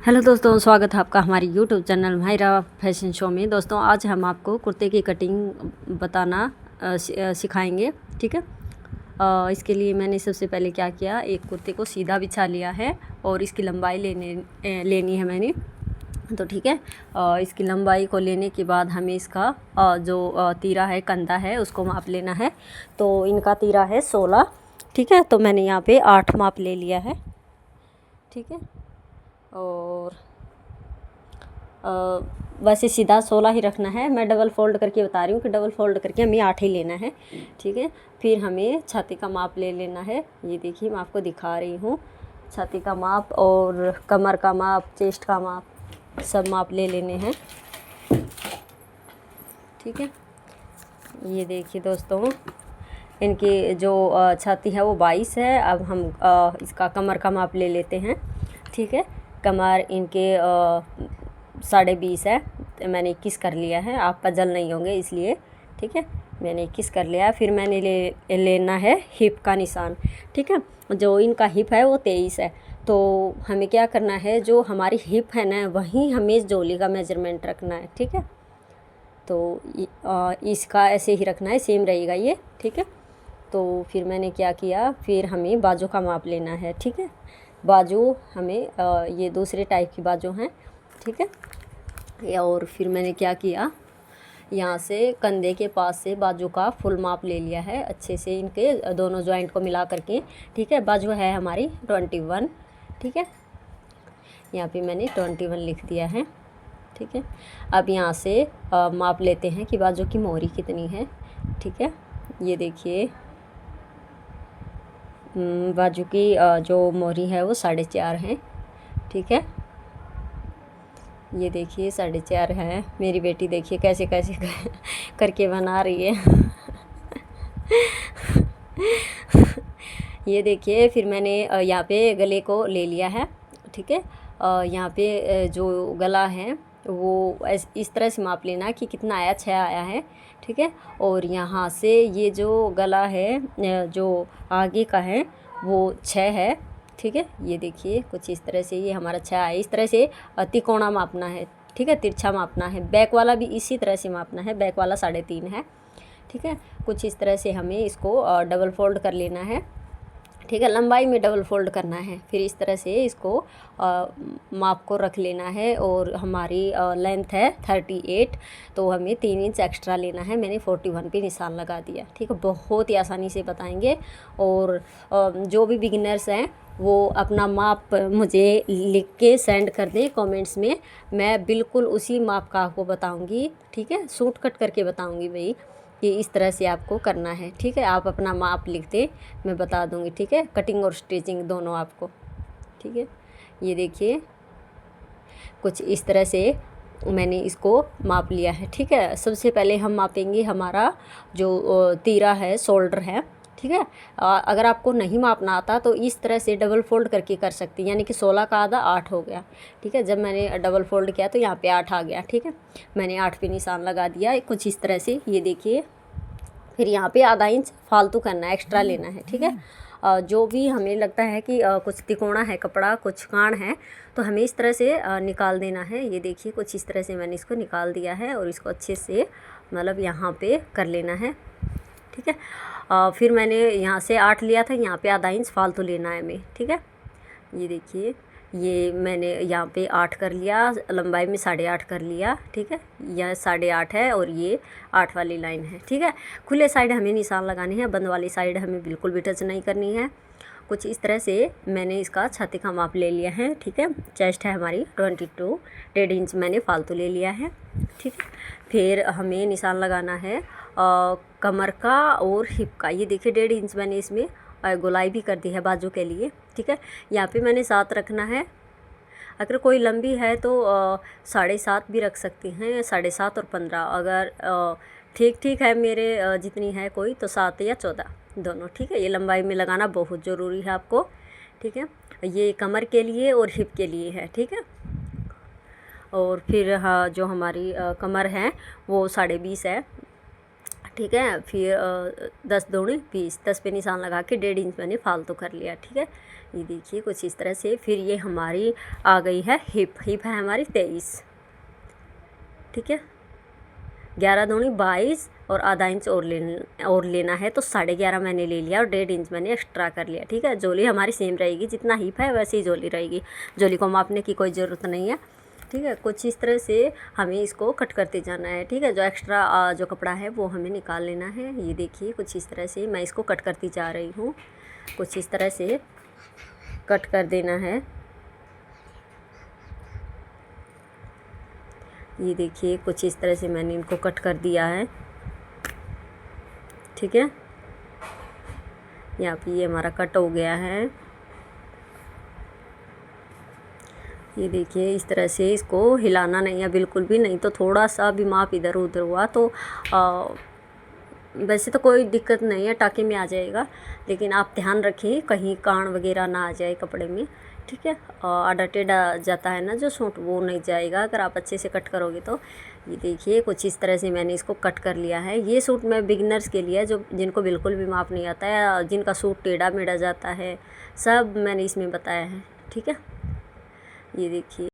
Hello दोस्तों, स्वागत है आपका हमारी YouTube channel Mahira fashion show में। दोस्तों आज हम आपको कुर्ते की कटिंग बताना सिखाएंगे। ठीक है। इसके लिए मैंने सबसे पहले क्या किया, एक कुर्ते को सीधा बिछा लिया है और इसकी लंबाई लेनी है मैंने। तो ठीक है, इसकी लंबाई को लेने के बाद हमें इसका जो तीरा है, कंधा है, उसको माप लेना है। तो इनका तीरा है 16। ठीक है, तो मैंने यहाँ पे 8 माप ले लिया है। ठीक है, और वैसे सीधा 16 ही रखना है। मैं डबल फोल्ड करके बता रही हूँ कि डबल फोल्ड करके हमें 8 ही लेना है। ठीक है, फिर हमें छाती का माप ले लेना है। ये देखिए, मैं आपको दिखा रही हूँ छाती का माप और कमर का माप, चेस्ट का माप, सब माप ले लेने हैं। ठीक है, ये देखिए दोस्तों, इनकी जो छाती है वो 22 है। अब हम इसका कमर का माप ले लेते हैं। ठीक है, कमर इनके 20.5 है। तो मैंने 21 कर लिया है, आप पजल नहीं होंगे इसलिए। ठीक है, मैंने 21 कर लिया। फिर मैंने लेना है हिप का निशान। ठीक है, जो इनका हिप है वो 23 है। तो हमें क्या करना है, जो हमारी हिप है ना, वहीं हमें जोली का मेजरमेंट रखना है। ठीक है, तो इसका ऐसे ही रखना है, सेम रहेगा ये। ठीक है, तो फिर मैंने क्या किया, फिर हमें बाजू का माप लेना है। ठीक है, बाजू हमें ये दूसरे टाइप की बाजू हैं। ठीक है, और फिर मैंने क्या किया, यहाँ से कंधे के पास से बाजू का फुल माप ले लिया है अच्छे से, इनके दोनों जॉइंट को मिला करके। ठीक है, बाजू है हमारी 21। ठीक है, यहाँ पे मैंने 21 लिख दिया है। ठीक है, अब यहाँ से माप लेते हैं कि बाजू की मोहरी कितनी है। ठीक है, ये देखिए, बाजू की जो मोहरी है वो 4.5 है। ठीक है, ये देखिए 4.5 है। मेरी बेटी देखिए कैसे कैसे करके बना रही है। ये देखिए, फिर मैंने यहाँ पे गले को ले लिया है। ठीक है, यहाँ पे जो गला है वो इस तरह से माप लेना कि कितना आया, 6 आया है। ठीक है, और यहाँ से ये जो गला है जो आगे का है वो 6 है। ठीक है, ये देखिए कुछ इस तरह से ये हमारा 6 है। इस तरह से तिकोना मापना है। ठीक है, तिरछा मापना है। बैक वाला भी इसी तरह से मापना है, बैक वाला 3.5 है। ठीक है, कुछ इस तरह से हमें इसको डबल फोल्ड कर लेना है। ठीक है, लंबाई में डबल फोल्ड करना है। फिर इस तरह से इसको माप को रख लेना है। और हमारी लेंथ है 38, तो हमें 3 इंच एक्स्ट्रा लेना है। मैंने 41 पे निशान लगा दिया। ठीक है, बहुत ही आसानी से बताएंगे। और जो भी बिगिनर्स हैं वो अपना माप मुझे लिख के सेंड कर दें कमेंट्स में। मैं बिल्कुल उसी माप का आपको बताऊँगी। ठीक है, सूट कट करके बताऊँगी भाई कि इस तरह से आपको करना है। ठीक है, आप अपना माप लिख दें, मैं बता दूंगी। ठीक है, कटिंग और स्टिचिंग दोनों आपको। ठीक है, ये देखिए कुछ इस तरह से मैंने इसको माप लिया है। ठीक है, सबसे पहले हम मापेंगे हमारा जो तीरा है, शोल्डर है। ठीक है, अगर आपको नहीं मापना आता तो इस तरह से डबल फोल्ड करके कर सकती हैं, यानी कि 16 का आधा 8 हो गया। ठीक है, जब मैंने डबल फोल्ड किया तो यहाँ पे 8 आ गया। ठीक है, मैंने 8 पे निशान लगा दिया कुछ इस तरह से, ये देखिए। फिर यहाँ पे आधा इंच फालतू करना है, एक्स्ट्रा लेना है। ठीक है, जो भी हमें लगता है कि कुछ तिकोना है कपड़ा, कुछ कान है, तो हमें इस तरह से निकाल देना है। ये देखिए कुछ इस तरह से मैंने इसको निकाल दिया है और इसको अच्छे से मतलब यहाँ पे कर लेना है। ठीक है, फिर मैंने यहाँ से 8 लिया था, यहाँ पे आधा इंच फालतू लेना है हमें। ठीक है, ये देखिए, ये मैंने यहाँ पे 8 कर लिया, लंबाई में 8.5 कर लिया। ठीक है, यह 8.5 है और ये 8 वाली लाइन है। ठीक है, खुले साइड हमें निशान लगाने हैं, बंद वाली साइड हमें बिल्कुल भी टच नहीं करनी है। कुछ इस तरह से मैंने इसका छाती का माप ले लिया है। ठीक है, चेस्ट है हमारी 22, 1.5 इंच मैंने फालतू ले लिया है। ठीक है, फिर हमें निशान लगाना है कमर का और हिप का। ये देखिए 1.5 इंच मैंने इसमें गोलाई भी कर दी है बाजू के लिए। ठीक है, यहाँ पे मैंने 7 रखना है। अगर कोई लंबी है तो 7.5 भी रख सकती हैं, 7.5 और 15। अगर ठीक ठीक है मेरे जितनी है कोई तो 7 या 14 दोनों। ठीक है, ये लंबाई में लगाना बहुत ज़रूरी है आपको। ठीक है, ये कमर के लिए और हिप के लिए है। ठीक है, और फिर हाँ, जो हमारी कमर है वो 20.5 है। ठीक है। फिर 10 दूनी 20, 10 पे निशान लगा के 1.5 इंच मैंने फालतू कर लिया। ठीक है, ये देखिए कुछ इस तरह से। फिर ये हमारी आ गई है हिप है हमारी 23। ठीक है, 11 दूनी 22 और आधा इंच और लेना है, तो 11.5 मैंने ले लिया और 1.5 इंच मैंने एक्स्ट्रा कर लिया। ठीक है, जोली हमारी सेम रहेगी, जितना हिप है वैसे ही जोली रहेगी, जोली को मापने की कोई ज़रूरत नहीं है। ठीक है, कुछ इस तरह से हमें इसको कट करते जाना है। ठीक है, जो एक्स्ट्रा जो कपड़ा है वो हमें निकाल लेना है। ये देखिए कुछ इस तरह से मैं इसको कट करती जा रही हूँ, कुछ इस तरह से कट कर देना है। ये देखिए कुछ इस तरह से मैंने इनको कट कर दिया है। ठीक है, यहाँ पे ये हमारा कट हो गया है। ये देखिए इस तरह से इसको हिलाना नहीं है बिल्कुल भी, नहीं तो थोड़ा सा भी माप इधर उधर हुआ तो वैसे तो कोई दिक्कत नहीं है, टाँके में आ जाएगा, लेकिन आप ध्यान रखें कहीं कान वगैरह ना आ जाए कपड़े में। ठीक है, आधा टेढ़ा जाता है ना जो सूट, वो नहीं जाएगा अगर आप अच्छे से कट करोगे तो। ये देखिए कुछ इस तरह से मैंने इसको कट कर लिया है। ये सूट मैं बिगिनर्स के लिए, जो जिनको बिल्कुल भी माप नहीं आता है, जिनका सूट टेढ़ा मेढ़ा जाता है, सब मैंने इसमें बताया है। ठीक है, ये देखिए।